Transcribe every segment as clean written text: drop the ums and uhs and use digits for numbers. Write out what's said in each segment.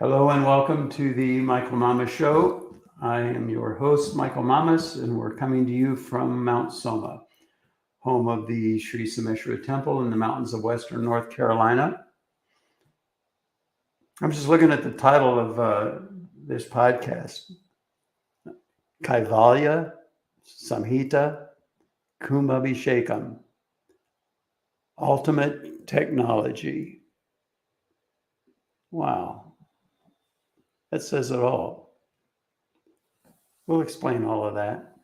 Hello and welcome to the Michael Mamas Show. I am your host, Michael Mamas, and we're coming to you from Mount Soma, home of the Sri Sameshwara Temple in the mountains of western North Carolina. I'm just looking at the title of this podcast, Kaivalya, Samhita, Kumbabishekam, Ultimate Technology. Wow, that says it all. We'll explain all of that.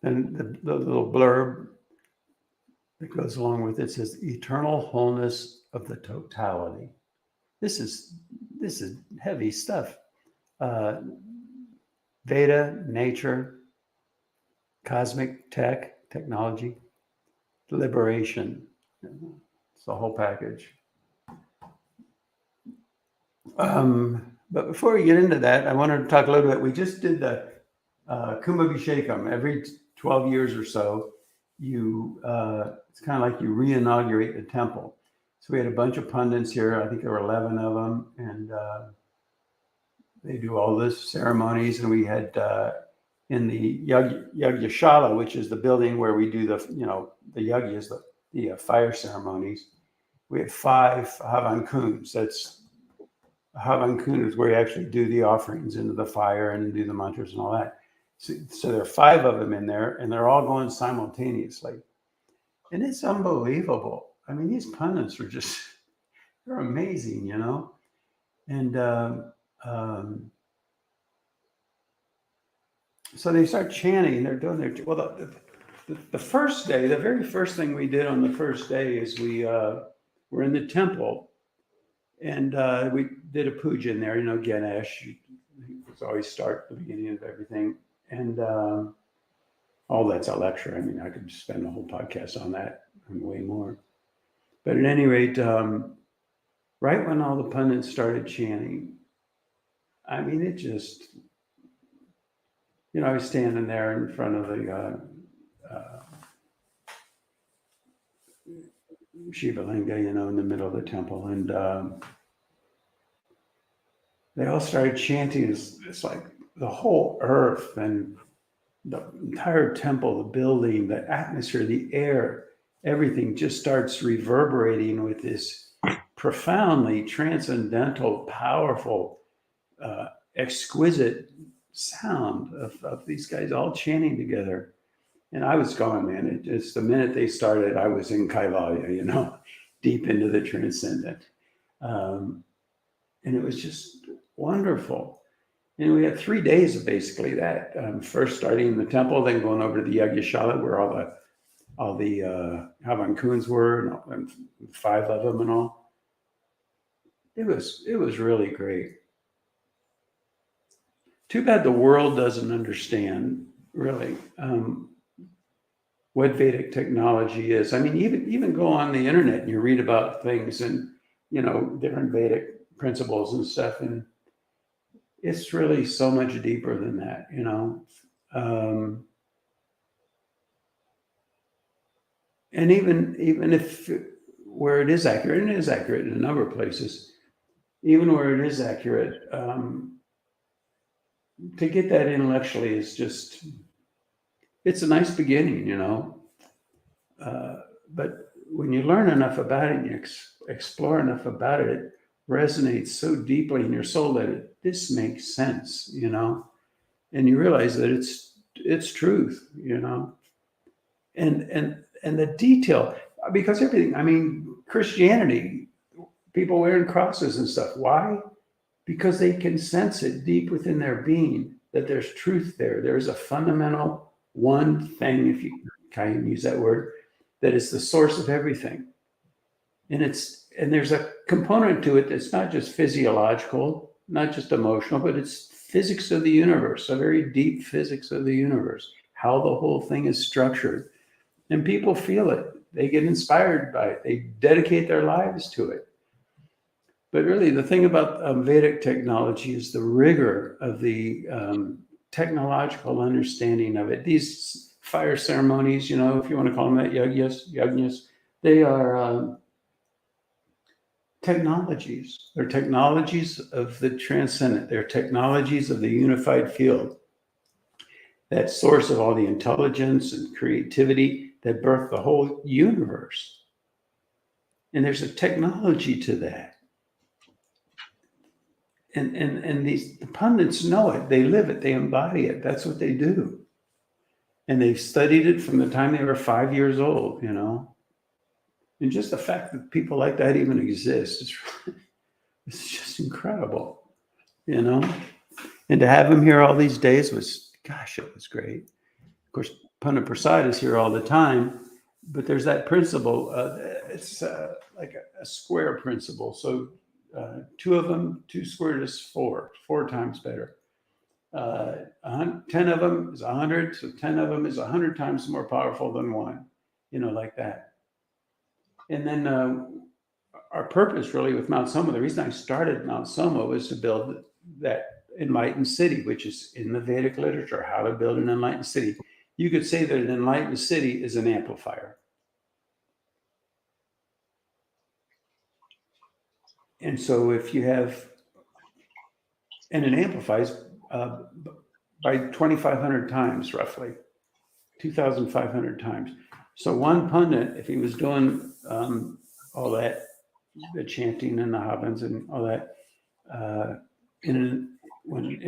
And the little blurb that goes along with it says, eternal wholeness of the totality. This is heavy stuff. Veda, nature, cosmic technology, liberation. It's the whole package. But before we get into that, I wanted to talk a little bit. We just did the Kumbabishekam. Every 12 years or so, it's kind of like you re-inaugurate the temple. So we had a bunch of pundits here. I think there were 11 of them, and they do all this ceremonies. And we had in the Yagyashala, which is the building where we do the yagyas, the fire ceremonies. We had 5 Havan Kunds. That's Havan Kund is where you actually do the offerings into the fire and do the mantras and all that. So there are 5 of them in there, and they're all going simultaneously. And it's unbelievable. I mean, these pundits are they're amazing, you know? And so they start chanting, they're doing their, well, the first day, the very first thing we did on the first day is we were in the temple, and we did a puja in there, you know, Ganesh. It's always start the beginning of everything. And all that's a lecture. I mean, I could spend a whole podcast on that and way more. But at any rate, right when all the pundits started chanting, I mean, it just, you know, I was standing there in front of the Shiva Linga, you know, in the middle of the temple. And they all started chanting. It's like the whole earth and the entire temple, the building, the atmosphere, the air, everything just starts reverberating with this profoundly transcendental, powerful, exquisite sound of these guys all chanting together. And I was going, man, it's the minute they started, I was in Kaivalya, you know, deep into the transcendent. And it was just wonderful. And we had 3 days of basically that. First starting in the temple, then going over to the Yagyashala where all the Havan Kunds were, and 5 of them and all. It was really great. Too bad the world doesn't understand really what Vedic technology is. I mean, even go on the internet and you read about things and, you know, different Vedic principles and stuff, and it's really so much deeper than that, you know. And even if where it is accurate, and it is accurate in a number of places, even where it is accurate, to get that intellectually is just, it's a nice beginning, you know. But when you learn enough about it and you explore enough about it, it resonates so deeply in your soul that this makes sense, you know, and you realize that it's truth, you know, and the detail, because everything, I mean, Christianity, people wearing crosses and stuff. Why? Because they can sense it deep within their being that there's truth there. There's a fundamental one thing, if you can use that word, that is the source of everything. And there's a component to it that's not just physiological, not just emotional, but it's physics of the universe, a very deep physics of the universe, how the whole thing is structured. And people feel it. They get inspired by it. They dedicate their lives to it. But really, the thing about Vedic technology is the rigor of the technological understanding of it. These fire ceremonies, you know, if you want to call them that, yajnas, they are technologies. They're technologies of the transcendent. They're technologies of the unified field. That source of all the intelligence and creativity that birthed the whole universe. And there's a technology to that. And the pundits know it. They live it. They embody it. That's what they do. And they've studied it from the time they were 5 years old, you know. And just the fact that people like that even exist, it's just incredible, you know. And to have him here all these days was, gosh, it was great. Of course, Pundit Prasad is here all the time, but there's that principle. It's like a square principle. So two of them, 2 squared is 4 times better. 10 of them is 100, so 10 of them is 100 times more powerful than 1, you know, like that. And then our purpose really with Mount Soma, the reason I started Mount Soma was to build that enlightened city, which is in the Vedic literature, how to build an enlightened city. You could say that an enlightened city is an amplifier. And so if you have, and it amplifies by 2,500 times, roughly, 2,500 times. So one pundit, if he was doing all that, the chanting and the havans and all that, in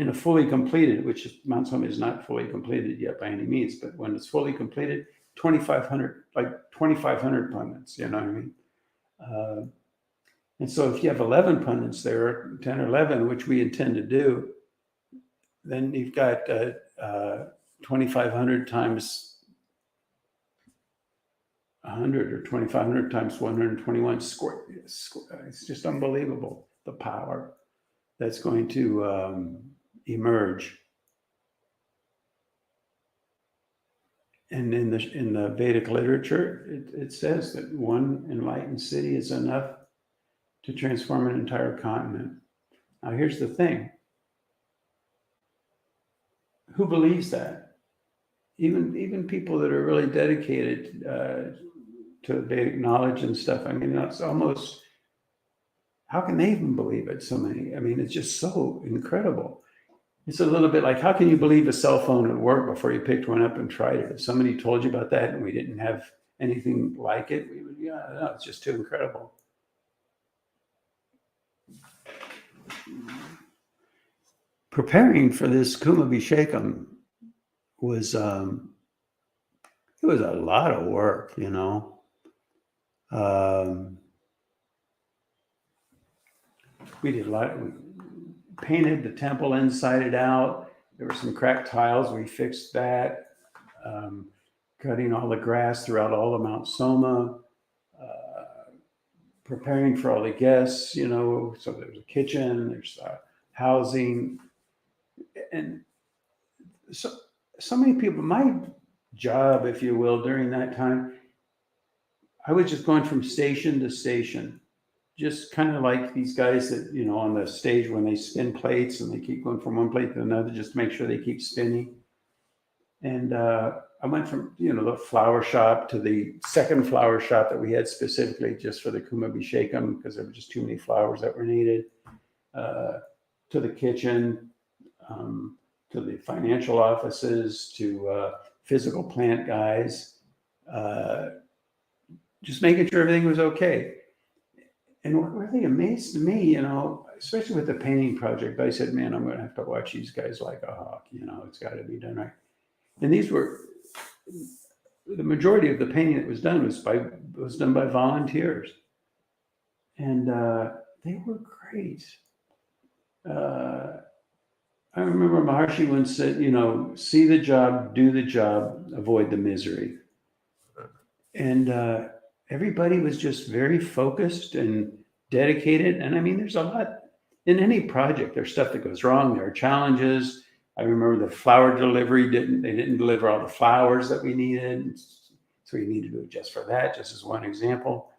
a fully completed, which is, Mount Soma is not fully completed yet by any means, but when it's fully completed, 2,500 pundits, you know what I mean? And so if you have 11 pundits there, 10 or 11, which we intend to do, then you've got 2,500 times 100 or 2,500 times 121 square. It's just unbelievable, the power that's going to emerge. And in the Vedic literature, it says that one enlightened city is enough to transform an entire continent. Now, here's the thing. Who believes that? Even people that are really dedicated to Vedic knowledge and stuff. I mean, it's almost, how can they even believe it? So many. I mean, it's just so incredible. It's a little bit like, how can you believe a cell phone would work before you picked one up and tried it? If somebody told you about that and we didn't have anything like it, we would, no, it's just too incredible. Preparing for this Kumbabishekam was, it was a lot of work, you know. We did a lot. We painted the temple inside and out. There were some cracked tiles. We fixed that. Cutting all the grass throughout all of Mount Soma. Preparing for all the guests, you know. So there's a kitchen, there's housing. And so many people, my job, if you will, during that time, I was just going from station to station, just kind of like these guys that, you know, on the stage when they spin plates and they keep going from one plate to another, just to make sure they keep spinning. And I went from, you know, the flower shop to the second flower shop that we had specifically just for the Kumbabishekam because there were just too many flowers that were needed, to the kitchen, to the financial offices, to physical plant guys, just making sure everything was okay. And what really amazed me, you know, especially with the painting project, I said, man, I'm going to have to watch these guys like a hawk. You know, it's got to be done right. And these were, the majority of the painting that was done was done by volunteers. And they were great. I remember Maharshi once said, you know, see the job, do the job, avoid the misery. And everybody was just very focused and dedicated. And I mean, there's a lot in any project. There's stuff that goes wrong. There are challenges. I remember the flower delivery they didn't deliver all the flowers that we needed. So we needed to adjust for that, just as one example.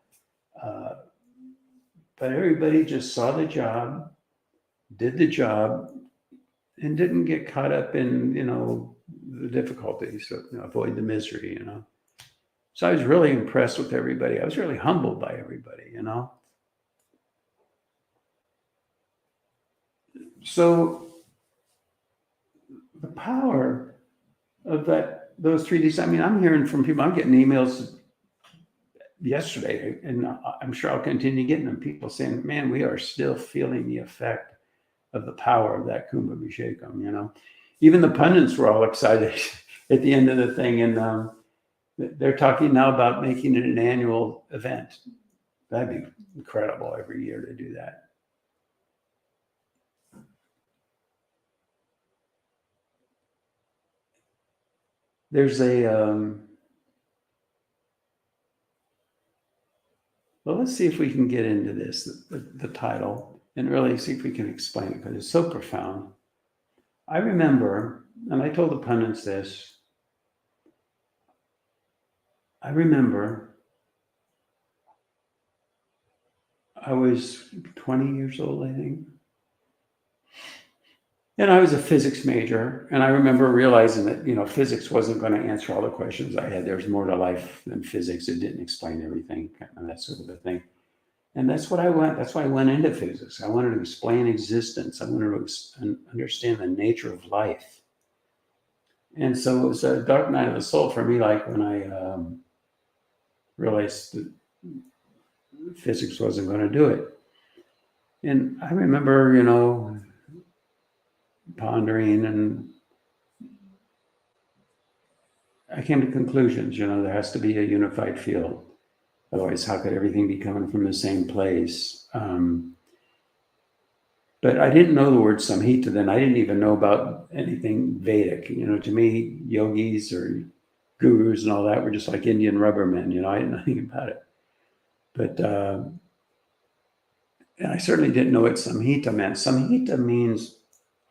But everybody just saw the job, did the job, and didn't get caught up in, you know, the difficulties, so, you know, avoid the misery, you know. So I was really impressed with everybody. I was really humbled by everybody, you know. So the power of those 3Ds. I mean, I'm hearing from people. I'm getting emails yesterday, and I'm sure I'll continue getting them. People saying, "Man, we are still feeling the effect of the power of that Kumbabishekam." Even the pundits were all excited at the end of the thing, and they're talking now about making it an annual event. That'd be incredible every year to do that. There's well, let's see if we can get into this, the title, and really see if we can explain it, because it's so profound. I remember, and I told the pundits this, I remember I was 20 years old, I think. And I was a physics major, and I remember realizing that, physics wasn't going to answer all the questions I had. There's more to life than physics. It didn't explain everything, and that sort of a thing. And that's why I went into physics. I wanted to explain existence. I wanted to understand the nature of life. And so it was a dark night of the soul for me, like when I realized that physics wasn't going to do it. And I remember, pondering, and I came to conclusions. There has to be a unified field. Otherwise, how could everything be coming from the same place? But I didn't know the word Samhita then. I didn't even know about anything Vedic. To me, yogis or gurus and all that were just like Indian rubber men. I didn't know anything about it. But and I certainly didn't know what Samhita meant. Samhita means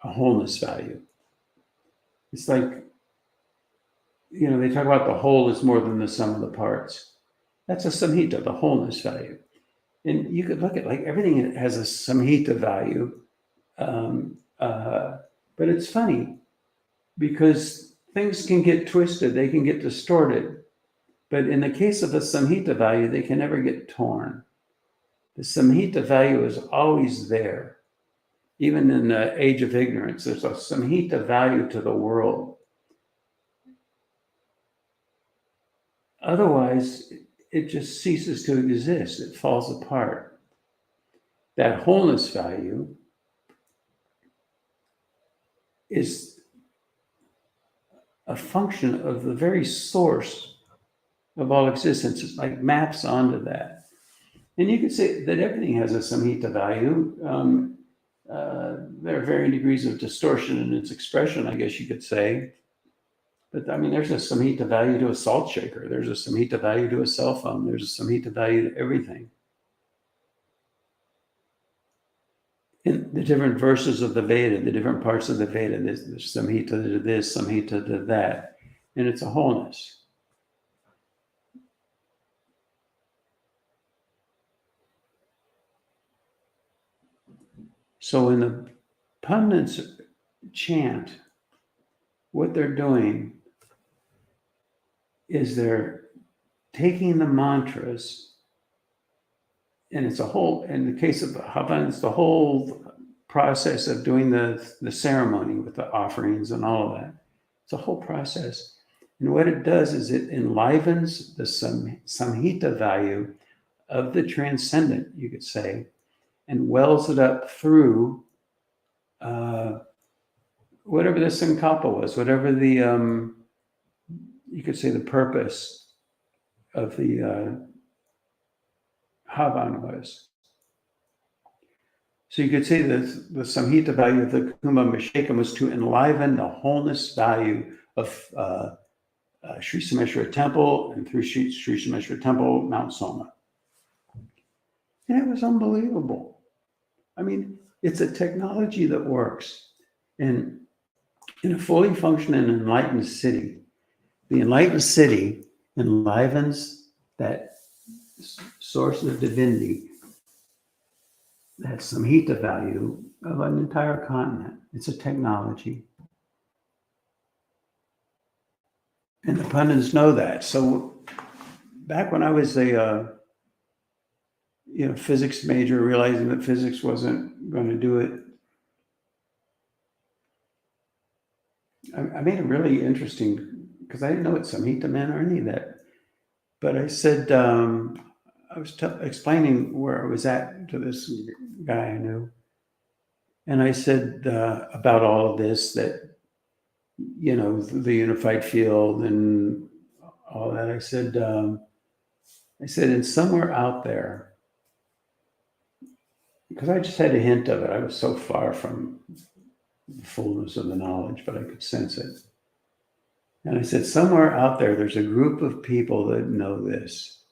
a wholeness value. It's like, they talk about the whole is more than the sum of the parts. That's a Samhita, the wholeness value. And you could look at like everything has a Samhita value. But it's funny because things can get twisted, they can get distorted. But in the case of a Samhita value, they can never get torn. The Samhita value is always there. Even in the age of ignorance, there's a Samhita value to the world. Otherwise, it just ceases to exist. It falls apart. That wholeness value is a function of the very source of all existence. It like maps onto that. And you could say that everything has a Samhita value. There are varying degrees of distortion in its expression, I guess you could say. But I mean, there's a Samhita value to a salt shaker. There's a Samhita value to a cell phone. There's a Samhita value to everything. In the different verses of the Veda, the different parts of the Veda, there's Samhita to this, Samhita to that, and it's a wholeness. So when the pundits chant, what they're doing is they're taking the mantras, and it's in the case of Havan, it's the whole process of doing the ceremony with the offerings and all of that. It's a whole process. And what it does is it enlivens the Samhita value of the transcendent, you could say, and wells it up through whatever the Sankalpa was, whatever the, you could say the purpose of the Havan was. So you could say that the Samhita value of the Kumbabishekam was to enliven the wholeness value of Sri Someshwara Temple, and through Sri Someshwara Temple, Mount Soma. And it was unbelievable. I mean, it's a technology that works. And in a fully functioning enlightened city, the enlightened city enlivens that source of divinity, that Samhita value of an entire continent. It's a technology. And the pundits know that. So back when I was a physics major, realizing that physics wasn't going to do it, I made it really interesting because I didn't know what Samhita meant or any of that. But I said, I was explaining where I was at to this guy I knew. And I said about all of this, that, the unified field and all that. I said, and somewhere out there, because I just had a hint of it. I was so far from the fullness of the knowledge, but I could sense it. And I said, somewhere out there, there's a group of people that know this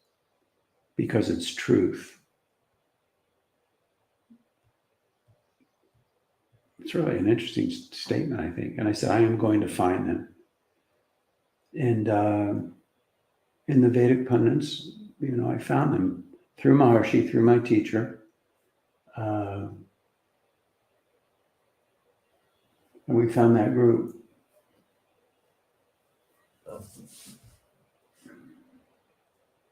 because it's truth. It's really an interesting statement, I think. And I said, I am going to find them. And in the Vedic pundits, I found them through Maharshi, through my teacher. And we found that group.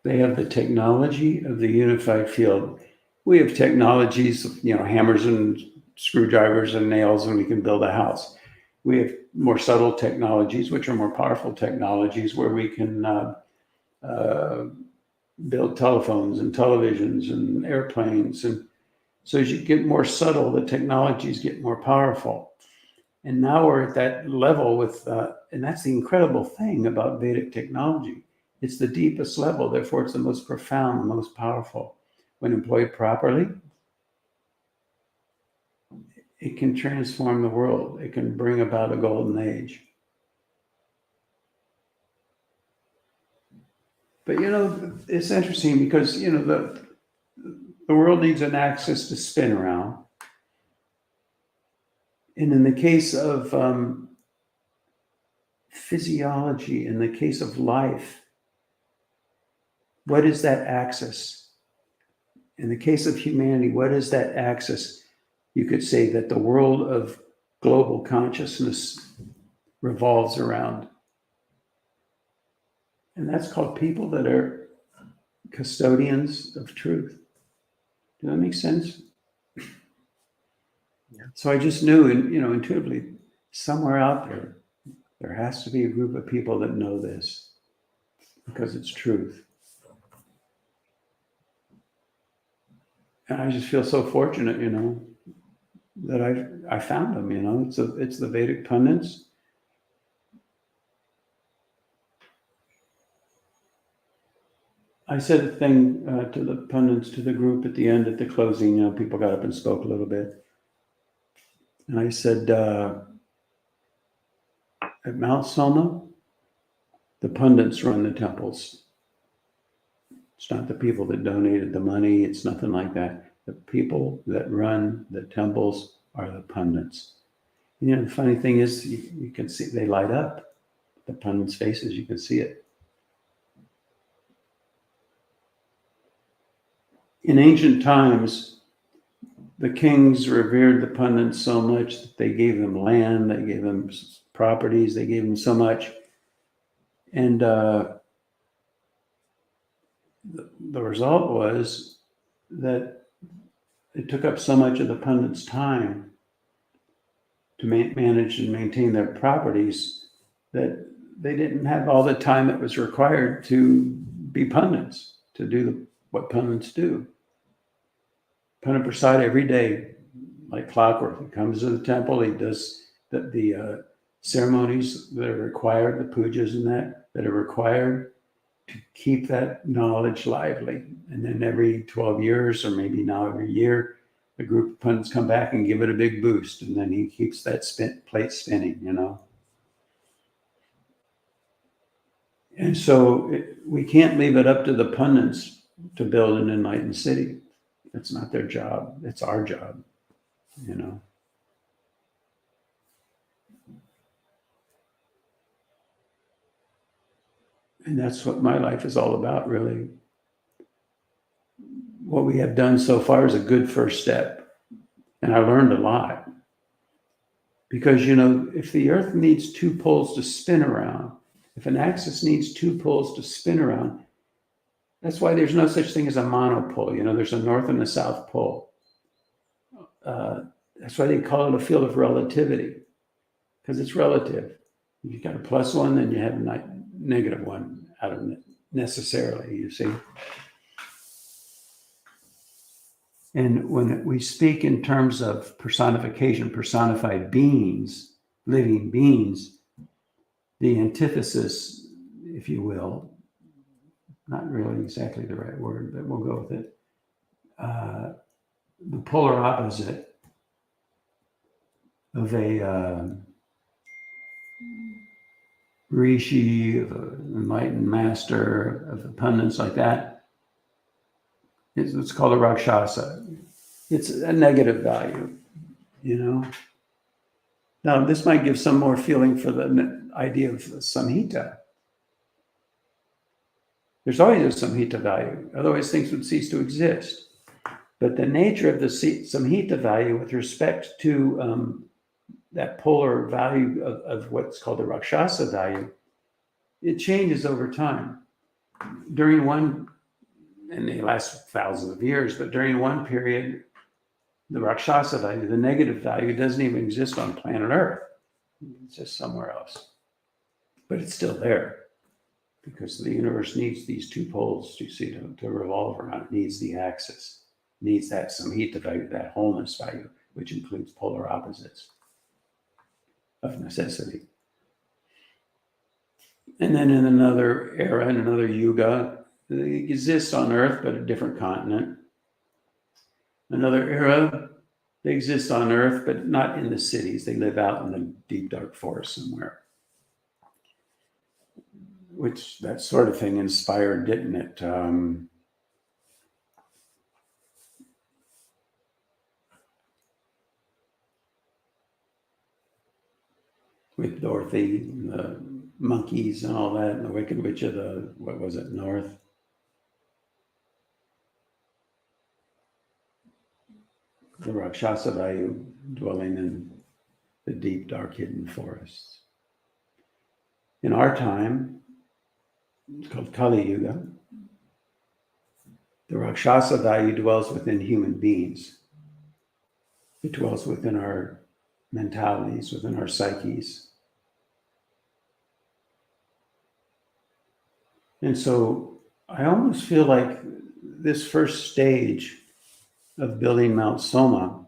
They have the technology of the unified field. We have technologies, hammers and screwdrivers and nails, and we can build a house. We have more subtle technologies, which are more powerful technologies, where we can build telephones and televisions and airplanes. And so as you get more subtle, the technologies get more powerful. And now we're at that level with, and that's the incredible thing about Vedic technology. It's the deepest level, therefore it's the most profound, the most powerful. When employed properly, it can transform the world. It can bring about a golden age. But it's interesting because the world needs an axis to spin around. And in the case of physiology, in the case of life, what is that axis? In the case of humanity, what is that axis? You could say that the world of global consciousness revolves around. And that's called people that are custodians of truth. Does that make sense? Yeah. So I just knew, intuitively, somewhere out there has to be a group of people that know this because it's truth. And I just feel so fortunate, that I found them. It's the Vedic pundits. I said a thing to the pundits, to the group at the end, at the closing. People got up and spoke a little bit, and I said, at Mount Soma, the pundits run the temples. It's not the people that donated the money. It's nothing like that. The people that run the temples are the pundits. The funny thing is, you can see they light up. The pundits' faces, you can see it. In ancient times, the kings revered the pundits so much that they gave them land, they gave them properties, they gave them so much. And the result was that it took up so much of the pundits' time to manage and maintain their properties that they didn't have all the time that was required to be pundits, to do what pundits do. Pandit Prasad every day, like clockwork, he comes to the temple, he does the ceremonies that are required, the pujas and that are required to keep that knowledge lively. And then every 12 years, or maybe now every year, a group of pundits come back and give it a big boost. And then he keeps that plate spinning, And so we can't leave it up to the pundits to build an enlightened city. It's not their job. It's our job, And that's what my life is all about, really. What we have done so far is a good first step. And I learned a lot. Because, if the earth needs two poles to spin around, if an axis needs two poles to spin around, that's why there's no such thing as a monopole. There's a north and a south pole. That's why they call it a field of relativity, because it's relative. you got a plus one, then you have a negative one out of it necessarily, you see. And when we speak in terms of personification, personified beings, living beings, the antithesis, if you will, not really exactly the right word, but we'll go with it. The polar opposite of a rishi, of an enlightened master, of abundance like that, is what's called a rakshasa. It's a negative value, you know. Now, this might give some more feeling for the idea of Samhita. There's always a Samhita value, otherwise things would cease to exist. But the nature of the Samhita value with respect to that polar value of what's called the Rakshasa value, it changes over time. During one, and they last thousands of years, but during one period, the Rakshasa value, the negative value, doesn't even exist on planet Earth. It's just somewhere else. But it's still there because the universe needs these two poles, you see, to revolve around. It needs the axis, needs that Samhita value, that wholeness value, which includes polar opposites of necessity. And then in another era, in another yuga, they exist on Earth, but a different continent. Another era, they exist on Earth, but not in the cities. They live out in the deep, dark forest somewhere. Which, that sort of thing inspired, didn't it? With Dorothy, and the monkeys and all that, and the Wicked Witch of the, what was it, North? The Rakshasa value dwelling in the deep, dark, hidden forests. In our time, it's called Kali Yuga. The Rakshasa value dwells within human beings. It dwells within our mentalities, within our psyches. And so I almost feel like this first stage of building Mount Soma,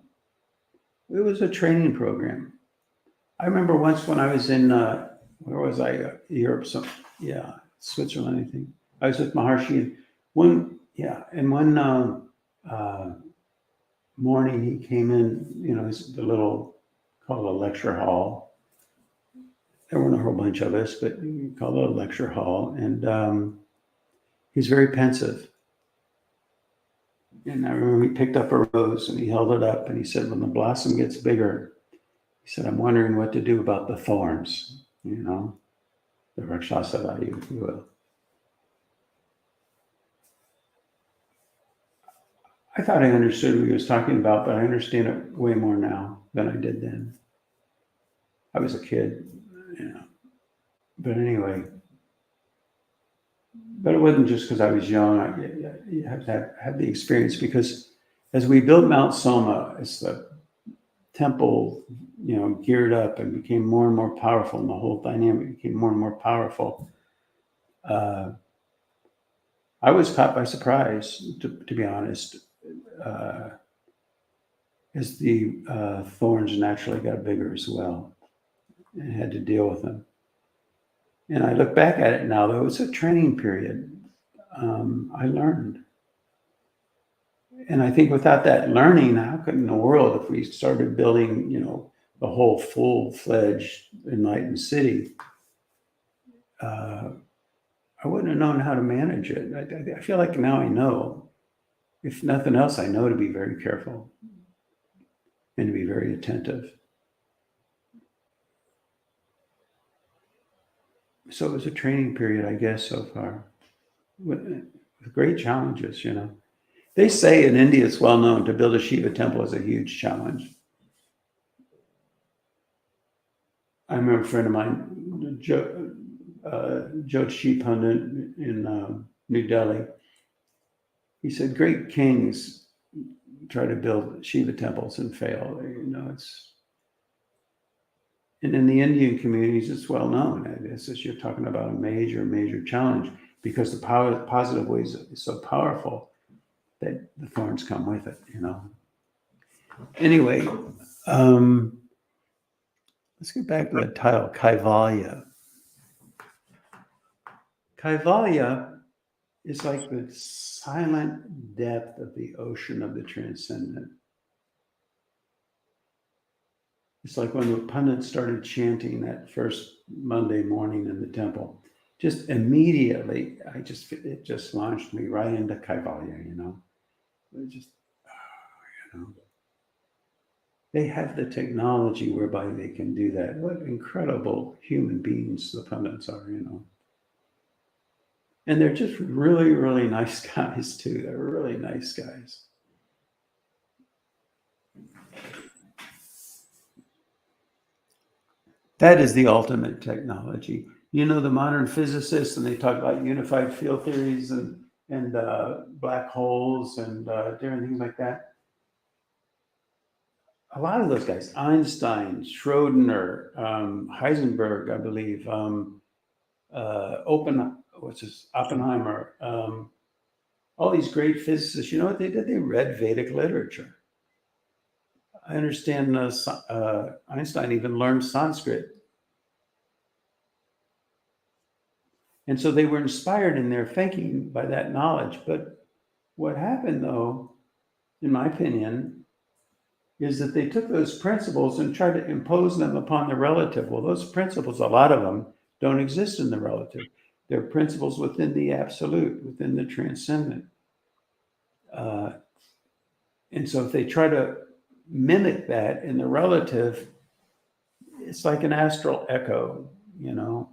it was a training program. I remember once when I was in, where was I? Europe, Switzerland, I think. I was with Maharshi. One morning he came in, it's the little, called a lecture hall. There weren't a whole bunch of us, but we called it a lecture hall. And he's very pensive. And I remember he picked up a rose and he held it up and he said, when the blossom gets bigger, he said, I'm wondering what to do about the thorns, the Rakshasa value, if you will. I thought I understood what he was talking about, but I understand it way more now than I did then. I was a kid, But anyway, but it wasn't just because I was young. You have to have the experience, because as we built Mount Soma, as the temple, geared up and became more and more powerful, and the whole dynamic became more and more powerful, I was caught by surprise, to be honest, as the thorns naturally got bigger as well, and had to deal with them. And I look back at it now, though, it's a training period. I learned. And I think without that learning, how could in the world, if we started building, the whole full-fledged enlightened city, I wouldn't have known how to manage it. I feel like now I know. If nothing else, I know to be very careful and to be very attentive. So it was a training period, I guess, so far, with great challenges, They say in India, it's well known, to build a Shiva temple is a huge challenge. I remember a friend of mine, Jyotishi Pandit in New Delhi. He said, great kings try to build Shiva temples and fail. And in the Indian communities, it's well known. It's just you're talking about a major, major challenge because the positive ways is so powerful that the thorns come with it, you know. Anyway, let's get back to the title, Kaivalya. Kaivalya is like the silent depth of the ocean of the transcendent. It's like when the pundits started chanting that first Monday morning in the temple. Just immediately, it just launched me right into Kaivalya, you know. It just, you know. They have the technology whereby they can do that. What incredible human beings the pundits are, you know. And they're just really, really nice guys too. They're really nice guys. That is the ultimate technology. You know, the modern physicists, and they talk about unified field theories and black holes and different things like that. A lot of those guys, Einstein, Schrodinger, Heisenberg, I believe, Oppenheimer, all these great physicists, you know what they did? They read Vedic literature. I understand Einstein even learned Sanskrit. And so they were inspired in their thinking by that knowledge. But what happened, though, in my opinion, is that they took those principles and tried to impose them upon the relative. Well, those principles, a lot of them, don't exist in the relative. They're principles within the absolute, within the transcendent. And so if they try to mimic that in the relative, it's like an astral echo, you know.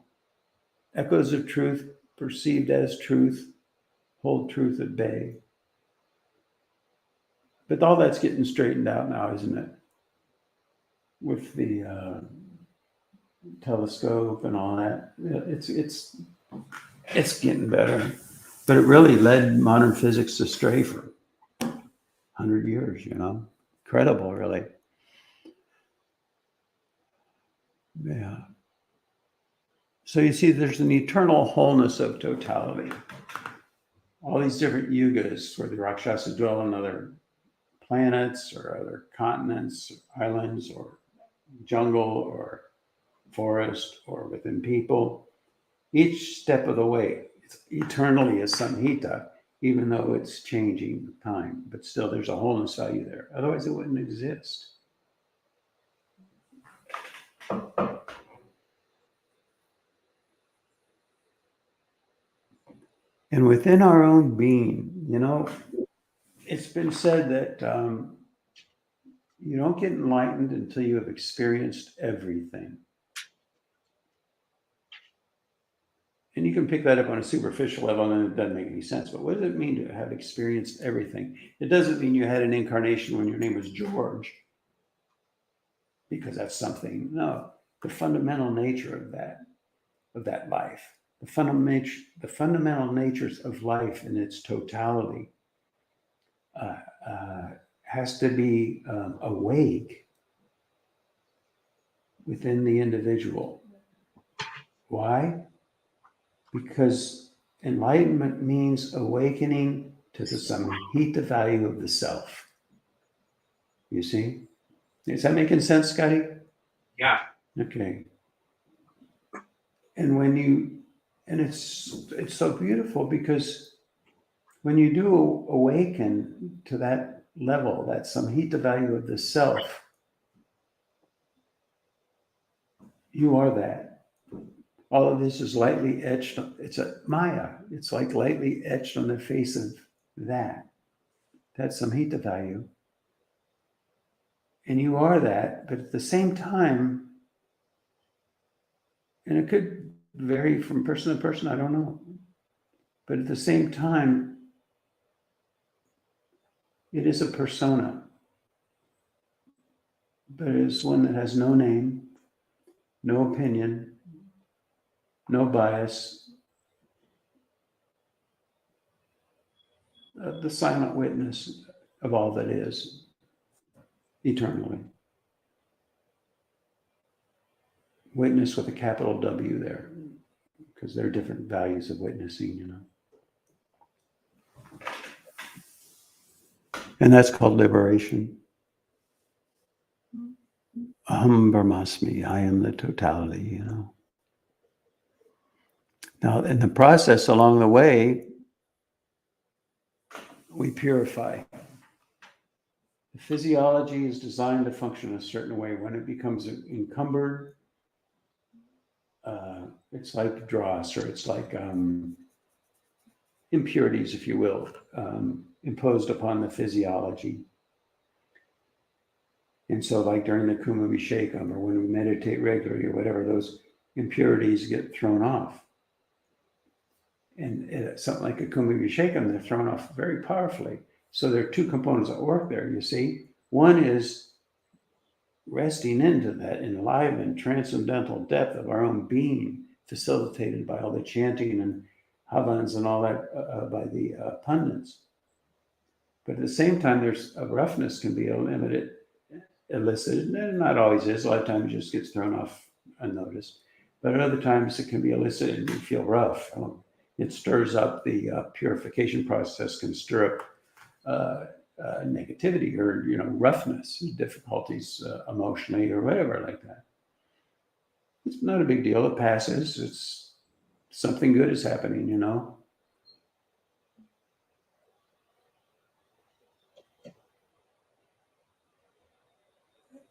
Echoes of truth perceived as truth hold truth at bay. But all that's getting straightened out now, isn't it? With the telescope and all that, it's getting better. But it really led modern physics astray for 100 years, you know. Incredible, really. Yeah. So you see, there's an eternal wholeness of totality. All these different yugas where the Rakshasa dwell on other planets or other continents, or islands, or jungle, or forest, or within people. Each step of the way, it's eternally a Samhita, even though it's changing time. But still, there's a wholeness value there. Otherwise, it wouldn't exist. And within our own being, you know, it's been said that you don't get enlightened until you have experienced everything. And you can pick that up on a superficial level and it doesn't make any sense. But what does it mean to have experienced everything? It doesn't mean you had an incarnation when your name was George, because that's something. No, the fundamental nature of that life, the fundamental natures of life in its totality has to be awake within the individual. Why? Because enlightenment means awakening to the Samhita value of the self. You see? Is that making sense, Scotty? Yeah. Okay. And it's so beautiful because when you do awaken to that level, that Samhita value of the self, you are that. All of this is lightly etched. It's a Maya. It's like lightly etched on the face of that Samhita value. And you are that, but at the same time, and it could vary from person to person, I don't know. But at the same time, it is a persona, but it is one that has no name, no opinion, no bias, the silent witness of all that is eternally. witness with a capital W there, because there are different values of witnessing, you know. And that's called liberation. Aham Brahmasmi, I am the totality, you know. Now, in the process along the way, we purify. The physiology is designed to function a certain way. When it becomes encumbered, it's like dross, or it's like impurities, if you will, imposed upon the physiology. And so, like during the Kumbabishekam, or when we meditate regularly, or whatever, those impurities get thrown off. And something like a Kumbabishekam, they're thrown off very powerfully. So there are two components at work there, you see. One is resting into that enlivened, transcendental depth of our own being, facilitated by all the chanting and havans and all that by the pundits. But at the same time, there's a roughness can be elicited, and not always is. A lot of times it just gets thrown off unnoticed. But at other times it can be elicited and you feel rough. It stirs up the purification process, can stir up negativity, or roughness, difficulties emotionally, or whatever like that. It's not a big deal. It passes. It's something good is happening, you know.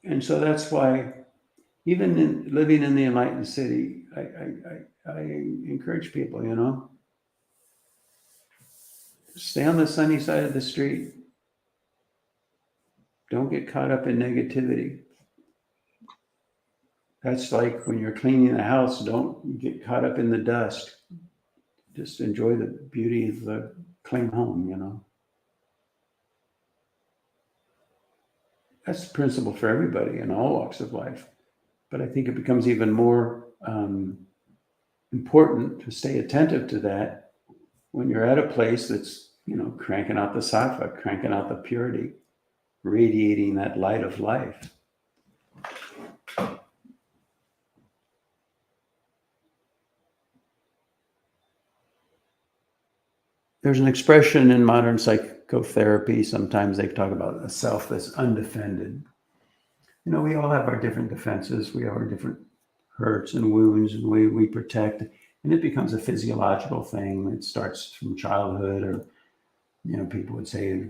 And so that's why, even in living in the enlightened city, I encourage people, you know, stay on the sunny side of the street. Don't get caught up in negativity. That's like when you're cleaning the house, don't get caught up in the dust. Just enjoy the beauty of the clean home, you know. That's the principle for everybody in all walks of life. But I think it becomes even more important to stay attentive to that when you're at a place that's, cranking out the sattva, cranking out the purity, radiating that light of life. There's an expression in modern psychotherapy. Sometimes they talk about a self that's undefended. We all have our different defenses. We have our different hurts and wounds, and we protect. And it becomes a physiological thing. It starts from childhood, or, people would say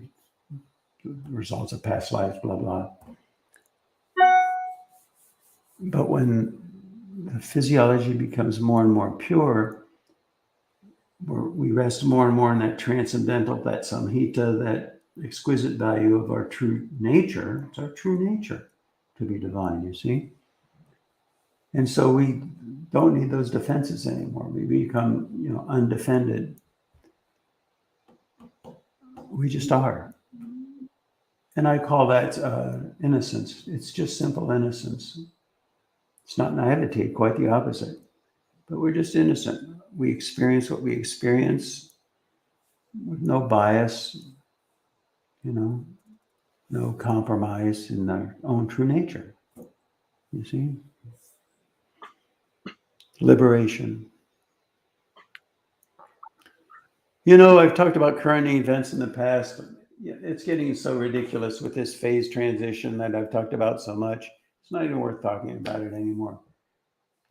results of past lives, blah, blah. But when the physiology becomes more and more pure, we rest more and more in that transcendental, that Samhita, that exquisite value of our true nature. It's our true nature to be divine, you see? And so we don't need those defenses anymore. We become, undefended. We just are. And I call that innocence. It's just simple innocence. It's not naivety, quite the opposite. But we're just innocent. We experience what we experience with no bias, no compromise in our own true nature. You see? Liberation. I've talked about current events in the past. It's getting so ridiculous with this phase transition that I've talked about so much. It's not even worth talking about it anymore.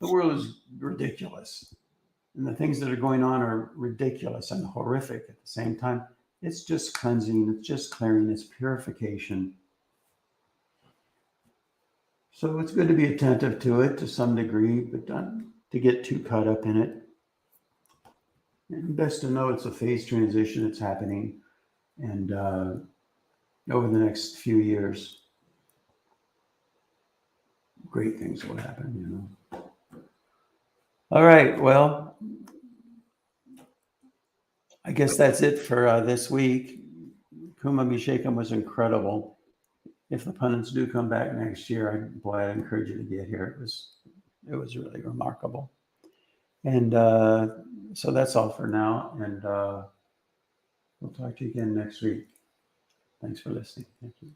The world is ridiculous. And the things that are going on are ridiculous and horrific at the same time. It's just cleansing. It's just clearing. It's purification. So it's good to be attentive to it to some degree, but not to get too caught up in it. And best to know it's a phase transition. It's happening. And over the next few years, great things will happen, All right. Well, I guess that's it for this week. Kumbabishekam was incredible. If the pundits do come back next year, I'd encourage you to get here. It was really remarkable. And so that's all for now. And we'll talk to you again next week. Thanks for listening. Thank you.